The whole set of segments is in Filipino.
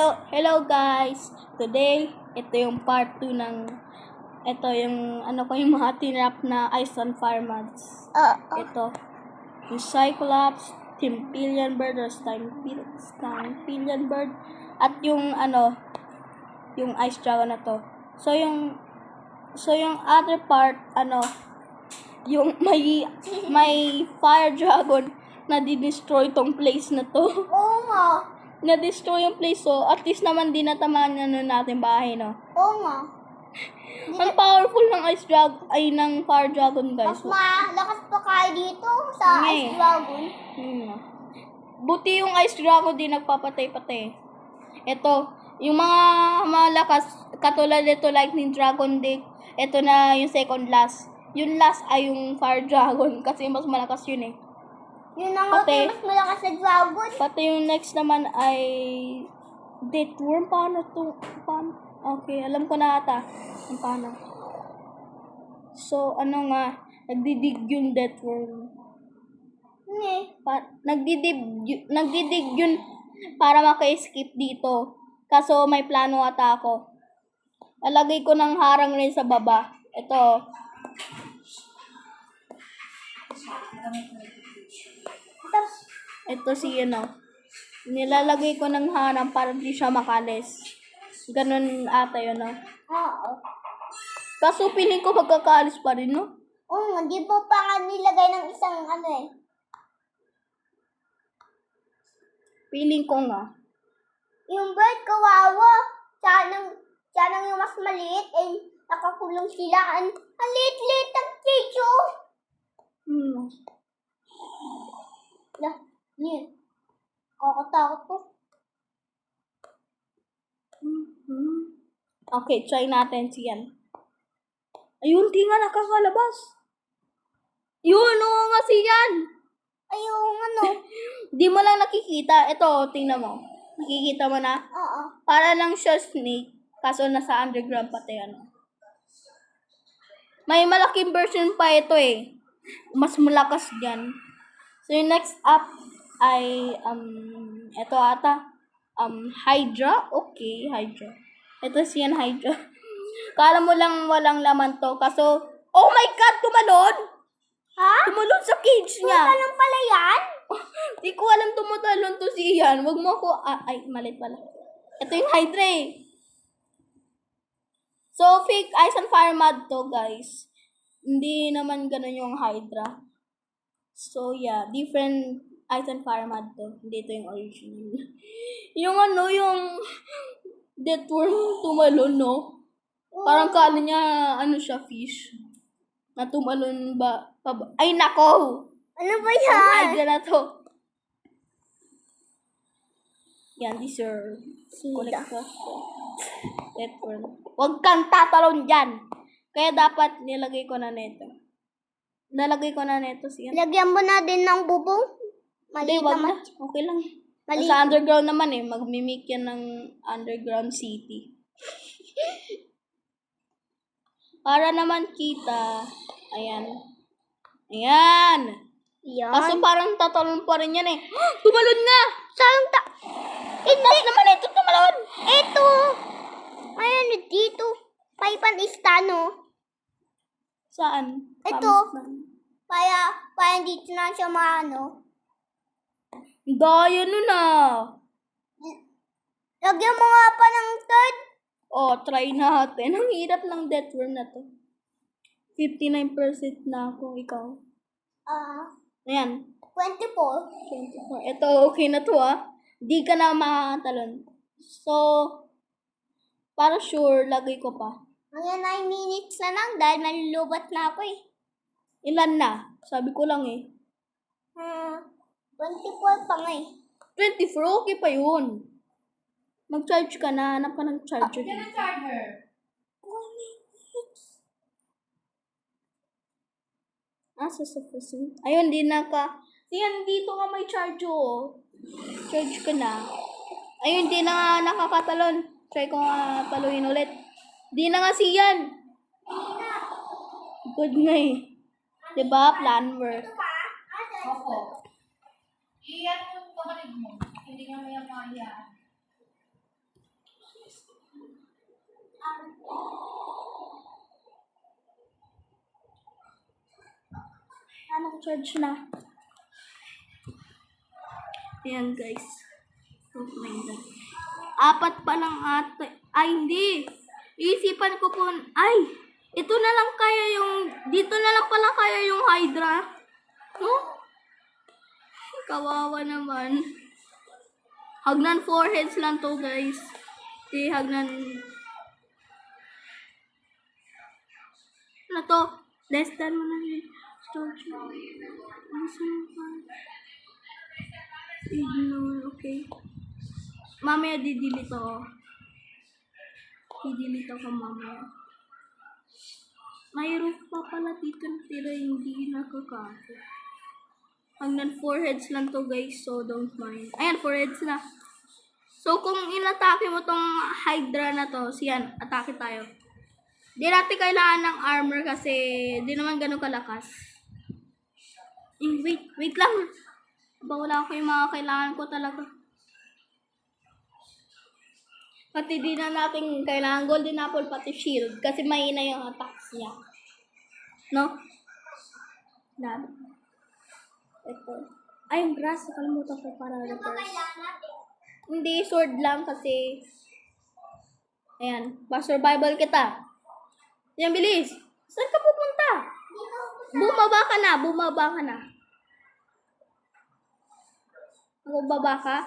Hello guys. Today, ito yung part 2 ng yung mga tinrap na Ice on Fire mods. Ito, yung Cyclops, Team Pillion Bird or Stein Pillion Bird at yung yung Ice Dragon na to. So yung other part yung may Fire Dragon na di-destroy tong place na to. Oo nga. Na-destroy yung place, so at least naman di natamaan natin bahay, no? Oo nga. Ang powerful ng ng Fire Dragon, guys. Mas malakas pa kayo dito sa Ice Dragon. Buti yung Ice Dragon di nagpapatay-patay. Ito, yung mga malakas, katulad nito Lightning Dragon Dick, ito na yung second last. Yung last ay yung Fire Dragon kasi mas malakas yun eh. Yun ang mas malakas na dragon. Pati yung next naman ay Deathworm. Paano? Okay, alam ko na ata kung paano. So, nagdidig yung Deathworm. Nagdidig yun para maka-escape dito. Kaso may plano ata ako. Lalagay ko ng harang rin sa baba. Ito nilalagay ko ng harang para di siya makalis. Ganun ata yun, no? Oo. Kaso piling ko magkakalis pa rin, no? Oo, hindi mo pa nga nilagay ng isang Piling ko nga. Yung bird, kawawa. Sanang yung mas maliit, nakakulong sila. Ang liit-liit ang chicho. Yan. Kakatakot po. Okay, try natin siyan. Ayun, di nga nakakalabas. Yun, oo nga siyan. Ayun, Di mo lang nakikita. Ito, tingnan mo. Nakikita mo na? Oo. Para lang siya snake. Kaso nasa underground pati May malaking version pa ito eh. Mas malakas dyan. So, yung next up ay, ito ata. Hydra? Okay, Hydra. Ito siyan, Hydra. Kala mo lang walang laman to. Kaso, oh my God, tumalon! Ha? Tumalon sa cage niya. Tumalon pala yan? Di ko alam tumatalon to siyan. Wag mo ako, ay, mali pala. Ito yung Hydra eh. So, fake Ice and Fire mod to, guys. Hindi naman ganun yung Hydra. So, yeah. Different Ice and Fire mod to. Hindi ito yung original. yung Deathworm tumalon, no? Parang kala niya, siya, fish. Na tumalon ba? Ay, nako! Ano ba yan? Ang Hydra na to. Yan, deserve. Collect ko. Deathworm. Huwag kang tatalon dyan. Kaya dapat nilagay ko na neto. Nalagay ko na neto siya. Lagyan mo na din ng bubong. Maliit naman. Okay lang. Maliit. Sa underground naman eh. Magmimik yan ng underground city. Para naman kita. Ayan. Ayan. Yan. Kaso parang tatalon pa rin yan eh. Tumalon nga! Saan Hindi naman ito tumalon. Ito. Ayan, dito. Paipan ista, no? Saan? Ito. Kaya dito na siya maano. Daya nun ah. Lagyan mo nga pa ng third. Oh, try natin. Ang hirap ng Deathworm na to. 59% na ako, ikaw. Ayan. 24. 24. Ito, okay na to ah. Di ka na makatalon. So, para sure, lagay ko pa. Mga 9 minutes na lang dahil malulubat na ako eh. Ilan na? Sabi ko lang eh. 24 pa nga eh. 24, okay pa yun. Mag-charge ka na. Hanap ka ng charger. Yan ang charger. 1 minutes. Sa person. Ayun, di na ka. Siyan, dito ka may charge oh. Charge ka na. Ayun, di na nga nakakatalon. Try ko nga taluin ulit. Di na nga siyan. Good nga eh. Diba? Plan work. Opo. Iyan yung kapatid mo. Hindi nga may yan. Charge na. Ayan guys. Oh my God. 4 pa lang ate. Ay, hindi. Iisipan ko po. Ay, ito na lang kaya yung, dito na lang pala kaya yung Hydra. No? Kawawa naman. Hagnan 4 heads lang to guys. Di hagnan. Ano to? Less than 100. Storage. Ignore. Okay. Mamaya di-delete ako. I-delete ako mamaya. May roof pa pala dito na tira, hindi nakakako. Hanggang 4 heads lang to guys, so don't mind. Ayan, 4 heads na. So kung inatake mo tong Hydra na to, siyan, atake tayo. Di natin kailangan ng armor kasi di naman ganun kalakas. Wait lang. Ba wala ko yung mga kailangan ko talaga. Pati di na natin kailangan golden apple pati shield kasi mahina yung attacks niya. No? Dami. Ito. Ay, yung grass. Nakalimutan ko para Ano ba reverse. kailangan natin? Hindi, sword lang kasi. Ayan. Pa-survival kita. Yan, bilis. Saan ka pupunta? Dito. Bumaba ka na. Bumaba ka na. Bumaba ka?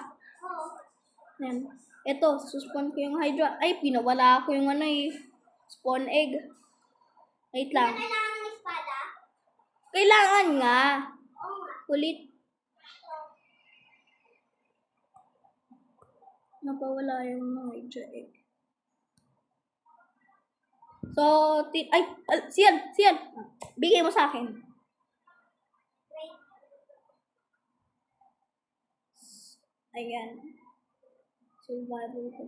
Oo. Ayan. Ito, suspawn ko yung Hydra. Ay, pinawala ko yung spawn egg. Wait lang. Kailangan ng espada? Kailangan nga. Oo nga. Ulit. Napawala yung Hydra egg. So, siyan. Bigay mo sa akin. Wait. Ayan. Survival ko.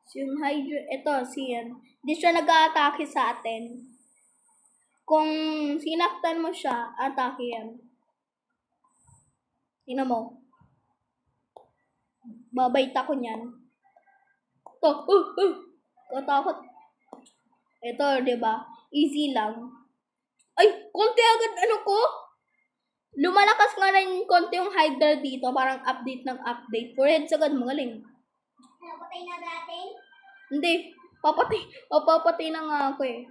So, yung Hydra, ito, siyan. Hindi siya nag-a-atake sa atin. Kung sinaktan mo siya, atake yan. Tingnan mo. Babait ako niyan. Ito, katakot. Ito, diba? Easy lang. Ay, konti agad, ano ko? Lumalakas nga rin konti yung Hydra dito. Parang update ng update. 4 heads agad, magaling. Napatay na natin? Hindi. Papapatay na nga ako eh.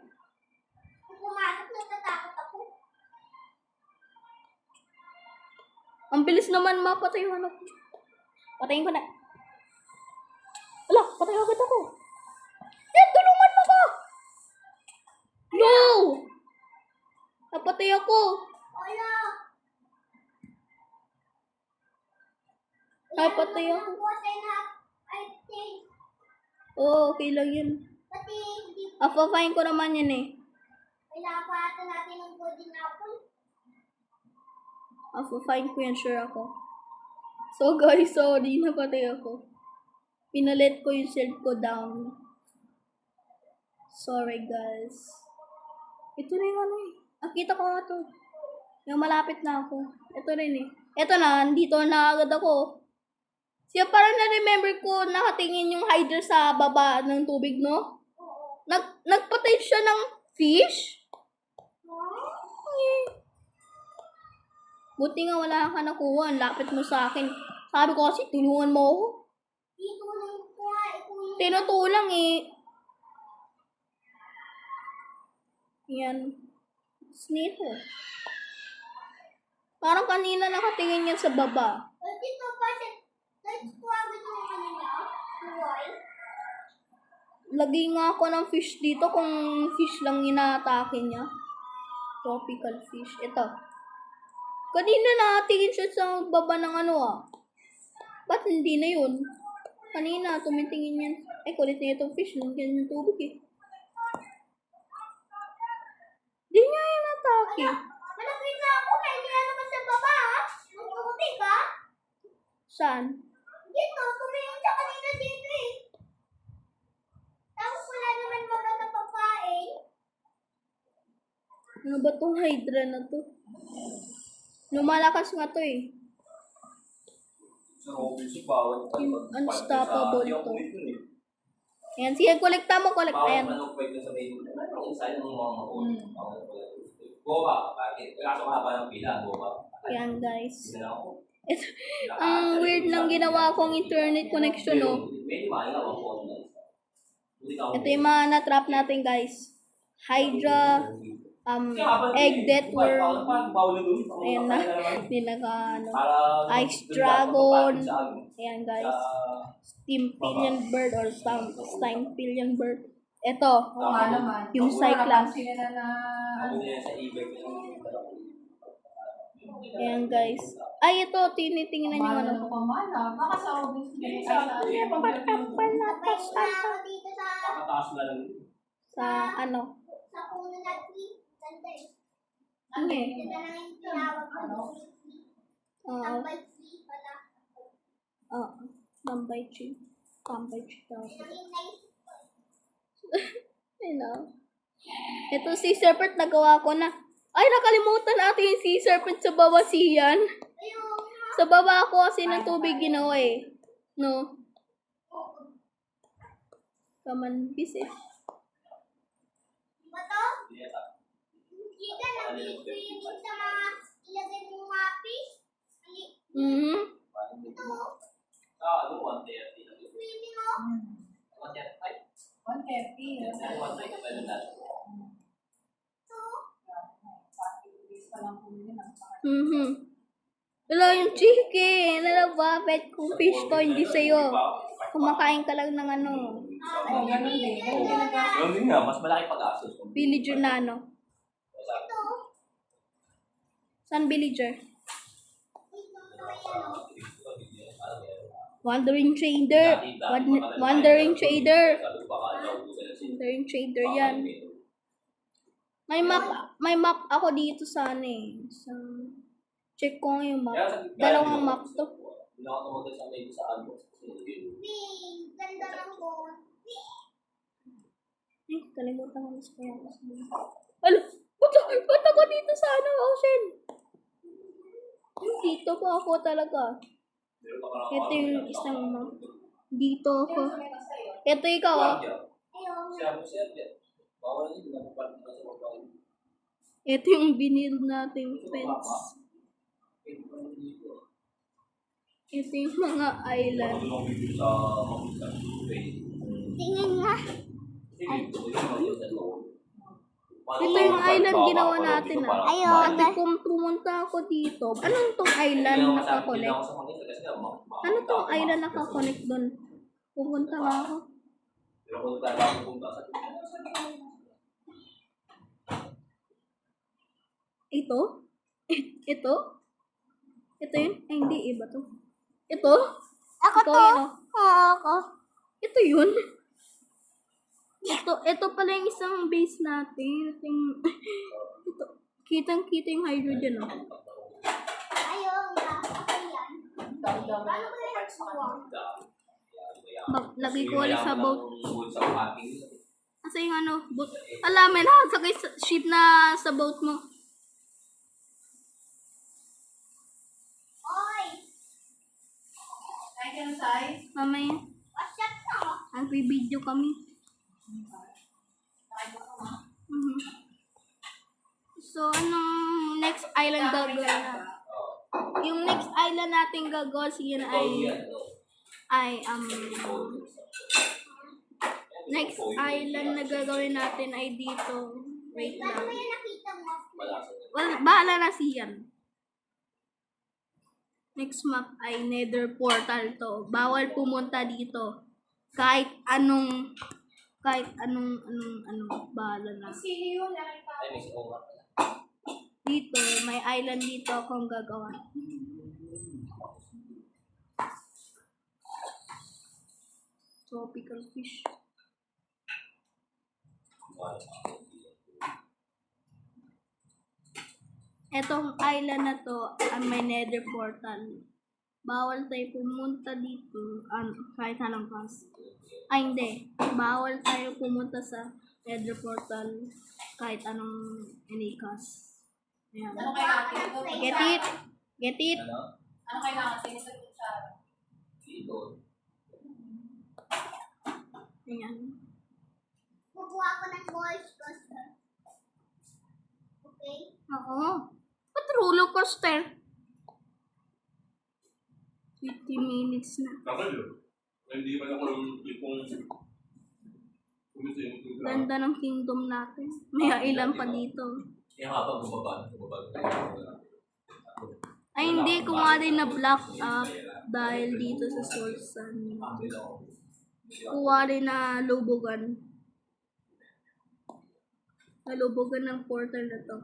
Kung pumasok, natatakot ako. Ang bilis naman mapatay yung ano. Patayin ko na. Wala, patay agad ako. Tulungan mo ba? No! Napatay ako. Wala. Napatay ako. Napatay na. I think. Oo, okay lang yun. Pati, hindi. Apafayin ko naman yun eh. Kailangan pa ata natin ng golden apple. Apafayin ko yan, sure ako. So guys, sorry, napatay ako. Pinalit ko yung shield ko down. Sorry guys. Ito na yung ano eh. Kita ko nga to. Yung malapit na ako. Ito rin eh. Ito na, dito na agad ako. Siya parang na-remember ko nakatingin yung Hydra sa baba ng tubig, no? Nagpatay siya ng fish? Buti nga wala ka nakuha. Ang lapit mo sa akin. Sabi ko kasi, tulungan mo ako. Dito lang ko nga. Tinutulang eh. Yan. Snito. Parang kanina nakatingin yan sa baba. Dito pa siya. Let's go agad yung kanina. Why? Lagi nga ako ng fish dito kung fish lang inaatake niya. Tropical fish. Ito. Kanina nakatingin siya sa baba ng ano ah. Ba't hindi na yun? Kanina, tumitingin yan. Ay, kulit na itong fish. Nandiyan yung tubig eh. Di niya yung atake. Malapit na ako. Hindi na naman sa baba ha. Magtubuti ka? Saan? Dito. Tumingin siya kanina dito eh. Tapos wala naman maganda pagkain. Ano ba tong Hydra na to? Lumalakas nga to eh. Sa office, bawal pa Yung unstoppable to. Ayan, sige, kolekta mo, kolekta. Ayan. Ano pwede sa may inside ng mga mahon. Boba, bakit? Kaso haba ng pila, boba. Ayan, guys. Hindi na ako. Ang weird ng ginawa kong internet connection, no? Medyo mahal ako po. Ito yung mga na-trap natin, guys. Hydra, egg death worm. Ayan na. Hindi naka, ano. Ice dragon. Ayan, guys. Steam pillion bird or steam pillion bird. Ito, Oo nga naman. yung Cyclops. Sila na Ano na yan sa eBay. Ayan, guys. Ay, ito, tinitingnan yung ano. Ano pa man ah. Baka sa obvious Hindi, sa Pwede na ako dito sa Pakataas na lang. Sa, ano. sa puno na tree. Ganda eh. Ano eh? Ganda na yung tinawag ko. Oo. Tambay tree pala. Oo. Tambay tree. Tambay tree daw. Naging nice. You know. Ito si Serpent, nagawa ko na. Ay, nakalimutan natin yung si Serpent sa baba siyan. Ayun. Sa baba ako kasi ng tubig ginawa eh. No? Kamanbis eh. Diba to? Kita nandito yun sa mga ilagay mong mga fish. Mhm. Ito. Ano, 130. Swimming oh. 130. 130. Ano, 130 na. Ito. Pa lang po yun. Mhm. Wala yung chicken. Ano ba? Bet kung fish to, hindi sa'yo. Kumakain ka lang ng ano. Oh, ganun din. Ganun din nag- Ganun din nga, mas malaki pag-asos. Villager na ano. Ito. Saan villager? Ito. Ayan oh. Wandering trader. Wandering trader. Wandering trader yan. May map ako dito sa ano eh. Sa, check ko nga yung map. Dalawang map to. Hindi ako tumagal sa may sa ano. Pink. Ganda ng phone. Eh, kalimutan ko mas kaya ako sa Alo, ba't ako dito sa ano, ocean? Dito po ako talaga. Ito yung isang map. Dito ako. Ito ikaw ah. Ayun. Bawal yun, nakupat na sa mga Ito yung binil nating fence. Ito yung mga island. Tingin nga. Ito yung island ginawa natin ah. Ayun. Ate kung pumunta ako dito, anong tong island nakakonect? Ano tong island nakakonect doon? Pupunta nga ako. Pero kung tayo pupunta sa Ito? Ito? Ito yun? Ay, hindi. Iba to. Ito? Ako Ikaw to. yun, oh. Oo, ako. Ito yun? Ito pala yung isang base natin. Ito yung... Ito. Kitang-kita yung hydrogen, oh. Ayun. Ako yan. Paano ko na nagsuwa? Lagi ko ulit sa boat. Kasi yung ano, boat. Alam, may nakasakay sa ship na sa boat mo. Oy. Ay, ganun say. Mamaya. What's up na? Nag-video kami. Mhm. So, anong next island gagawin na? Yung next island natin gagawin next island na gagawin natin ay dito. Wait Paano mo lang. yan nakita mo? Well, bahala na siyan. Next map ay Nether Portal to. Bawal pumunta dito. Kahit anong bahala na. See you. Nakita. Ay, may sumama. Dito, may island dito akong gagawa. Tropical fish. Etong island na to, ang may nether portal. Bawal tayo pumunta dito, kahit anong kas. Ay, hindi. Bawal tayo pumunta sa nether portal kahit anong inikas. Ayan. Ano kailangan ito? Get it? Get it? Ano? Ano kailangan ito? Sa kutsara. Dito. Ayan. Kukuha ko ng voice coaster. Okay? Oo. Ba't roller coaster? 50 minutes na. Bakit yun? Hindi pa ako yung tipong kumitin. Ganda ng kingdom natin. May ilan pa dito. Yung habang bumaba. Ay, hindi. Kuha rin na block up dahil dito sa source sun. Kuha rin na lubugan. Nalubugan ng portal na to.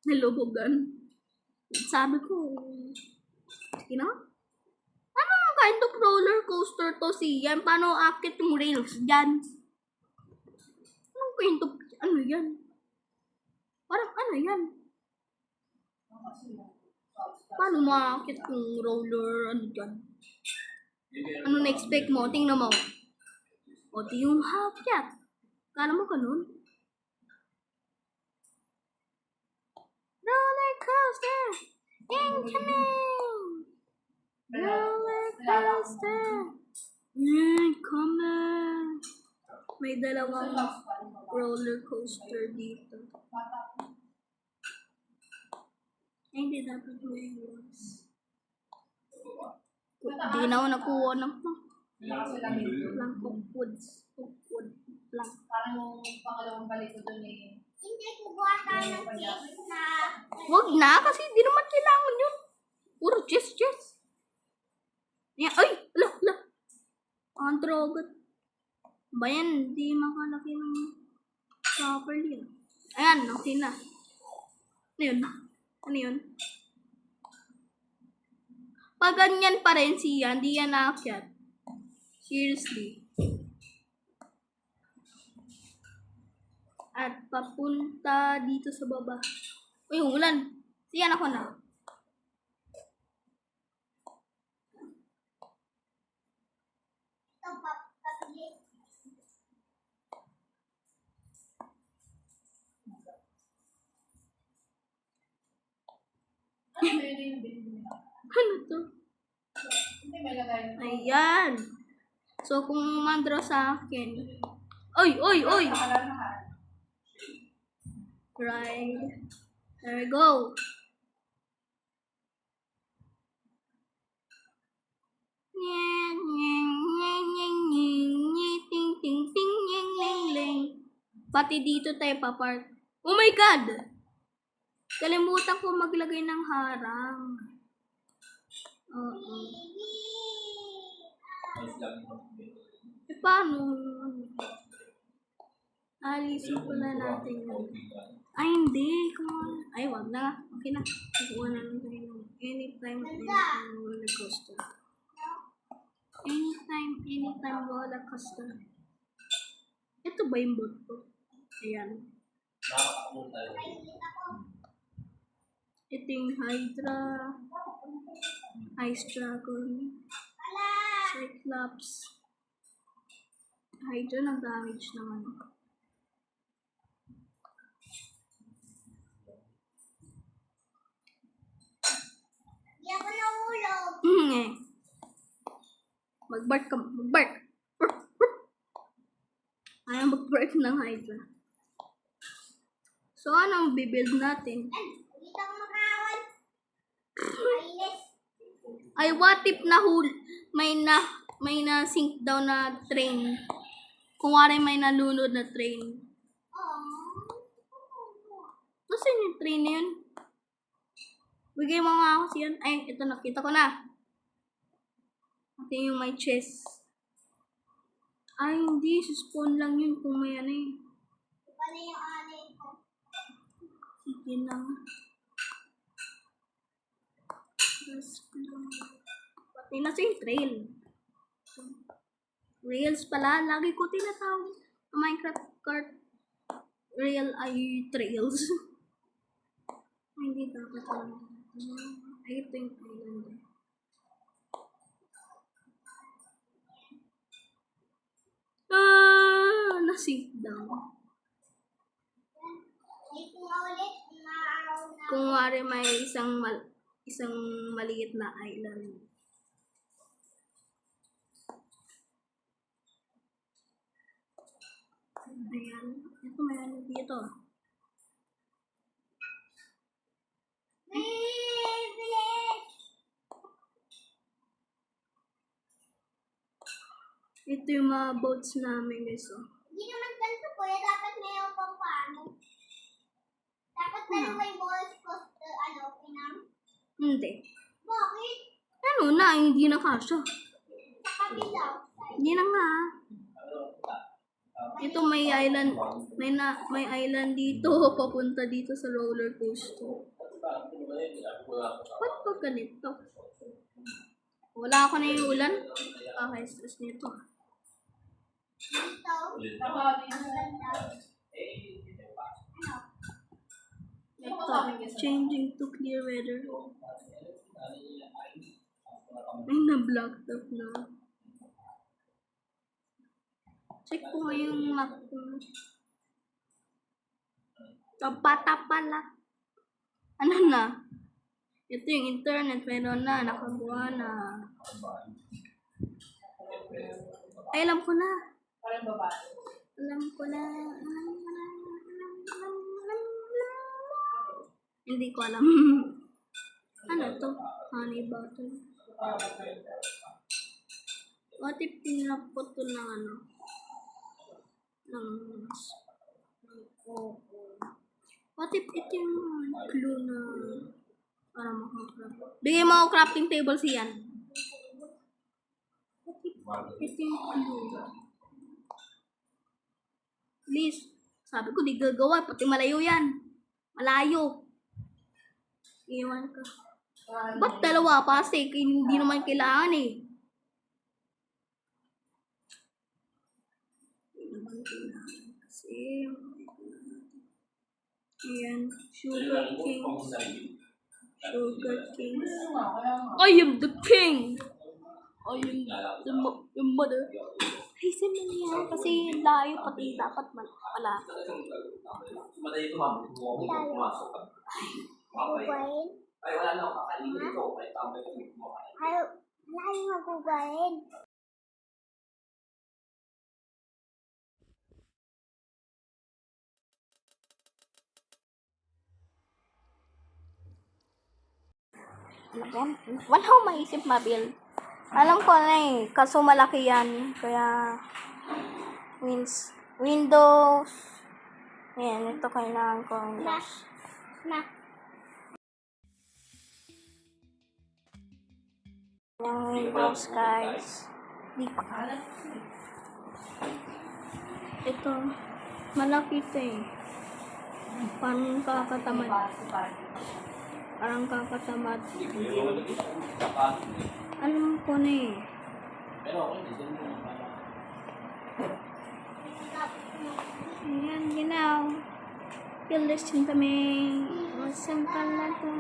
Nalubugan. Sabi ko, sige na. Anong kind of roller coaster to siyan? Paano akit yung rails dyan? Anong kind of, ano yan? Parang ano yan? Paano maakit yung roller, ano dyan? Ano na-expect mo? Tingnan mo. O, di yung hakyat. Kala mo ganun? Roller coaster! Incoming! Roller coaster! Incoming! May dalawang roller coaster dito. Ay, hindi dapat may iwas. Di na ako nakuha ng plank of woods. Plank. Parang yung pangalawang balik ko dun eh. Hindi, kukuha tayo ng cheese na... Wag na, kasi di naman kailangan yun. Puro chess. Yan, ay! Ala! Ang drogat. Ba yan, di makalaki ng properly. Ayan, okay na. Ano yun? Ano yun? Pag ganyan pa rin siya, hindi yan naakyat. Seriously. At papunta dito sa baba. Uy, ulan. Siyan ako na. Ito, papili. Ano ba yun yung binili nila? Ano to? Hindi, may lagay na. Ayan. So, kung mandro sa akin. Oy! Nakalalahan. Right. There we go. Pati dito tayo papark. Oh my God! Kalimutan ko maglagay ng harang. Oo. Paano? Alisin ko na natin yun. Ay, hindi. Come on. Ay, wag na. Okay na. Kukuha na lang tayo ng anytime roller coaster. Anytime roller coaster. Ito ba yung boat ko? Ayan. Ito yung Hydra. Ice Dragon. Cyclops. Hydra ng damage naman. Hindi ako nahulog. Eh. Mag-bark ka. Mag-bark. Ayaw mag-bark ng Hydra. So, anong bibuild natin? Hindi ako makawan. Mainis. Ay, what if may na sink down na train? Kung wari may nalunod na train. Nasaan yung train na yun? Bigay mo nga ako siyan. Ay, ito nakita ko na. Ito yung may chest. Ay, hindi. Suspawn lang yun kung may ano eh. Iba na yung alay ko. Sige na. Pati na siya yung trail. Rails pala. Lagi ko tinatawag sa Minecraft cart. Rail ay trails. Ay, hindi dapat lang. Ay, ito yung island. Na-sink down. Ay, kung ulit, maaaraw na. Kung wari may isang maliit na island. Ayan. Ito may ano dito. Ito yung mga boats namin guys. Oh. Hindi naman ganito kuya, dapat mayroon pang paano. Dapat dalawa yung balls coaster, pinang. Hindi. Bakit? Ano na, hindi na kasha. Sa kabila. Hindi na nga. Ito may island, may island dito, papunta dito sa roller coaster. Ba't pa ganito? Wala ako na yung ulan. Okay, stress nito. Dito. Tama din Ang sa ganda. Ito, changing to clear weather. Ay, na-blocked up na. Check ko nga yung map ko. Bata pala. Ano na? Ito yung internet, meron na, nakabuha na. Ay, alam ko na. parang babae. Alam ko na. Hindi ko alam. Ano to? Honey butter. What if pinapot to ng ano? What if ito yung clue na para makakrap? Bigay mo ako crafting table siyan. What if ito yung clue? Please. Sabi ko di gagawa. Pati malayo yan. Malayo. Iwan ka. Ba't dalawa pa? Kasi hindi naman kailangan eh. Hindi naman kailangan kasi. Ayan. Sugar Kings. Sugar Kings. I am the king! I am the mother. Reason na yan. Kasi layo pati dapat wala. Gugubain. Ay, wala na ako kakainin ko. Ay, tambay kami kumakain. Wala yung magugubain. Ano yan? Wala akong maisip mabuild. Alam ko na eh. Kaso malaki yan. Kaya Windows. Ayan, ito kailangan ko. Windows. Na. Yung Windows guys. Di pa. Ito. Malaki ito eh. Parang kakatamad. Parang kakatamad. Alam ko na eh. Pero ako, hindi din mo. Ayan, ginaw. Listen kami. Masangkal na to.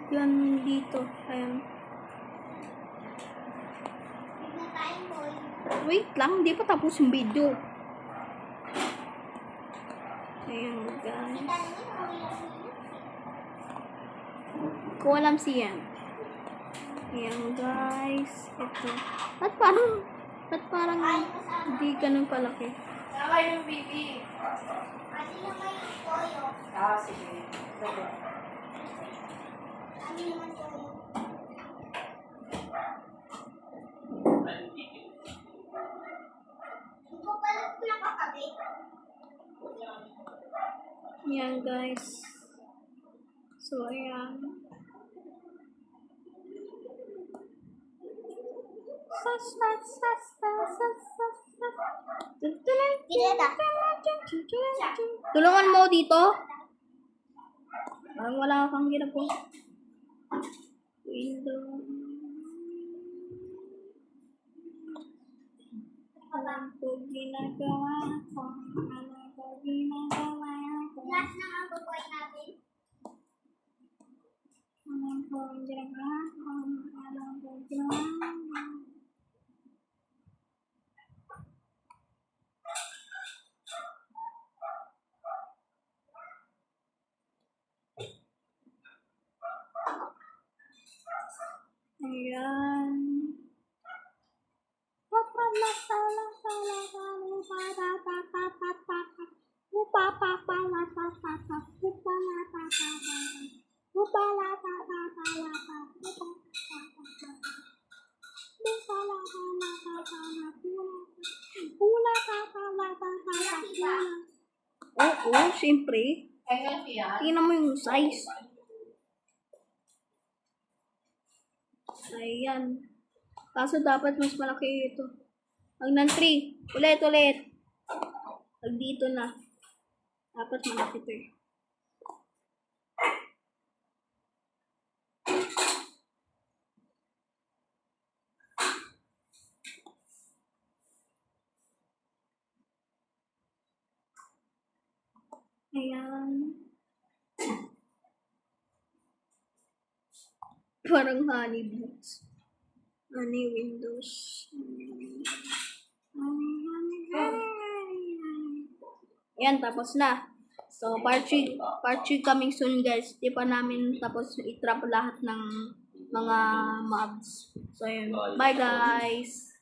Yan dito. Ayan. Huwag na tayong boy. Wait lang, hindi pa tapos yung video. Ayan guys. Ko alam siya. Ayan guys. Ito. Ba't parang hindi ganun kalaki? Tama yung baby. Ano naman yung toyo? Sige. Ano naman toyo? Hindi ko pala nakakabit. Ayan guys. So ayan. Tulungan mo dito. Parang wala kang ginagawa. Window. Alam ko ginagawa ko. Alam ko ginagawa ko. Last na ang bubuhay natin. Alam ko ginagawa ko. Alam ko ginagawa ko. Oo, siyempre. Kaya nga siya. Tingnan mo yung size. Ayan. Kaso dapat mas malaki ito. Huwag ng 3. Ulit. Huwag dito na. Dapat malaki ito eh. Ayan. Parang honey boots. Honey windows. Ayan, tapos na. So, part 3 coming soon, guys. Di pa namin tapos i-trap lahat ng mga mobs. So, yun. Bye, guys!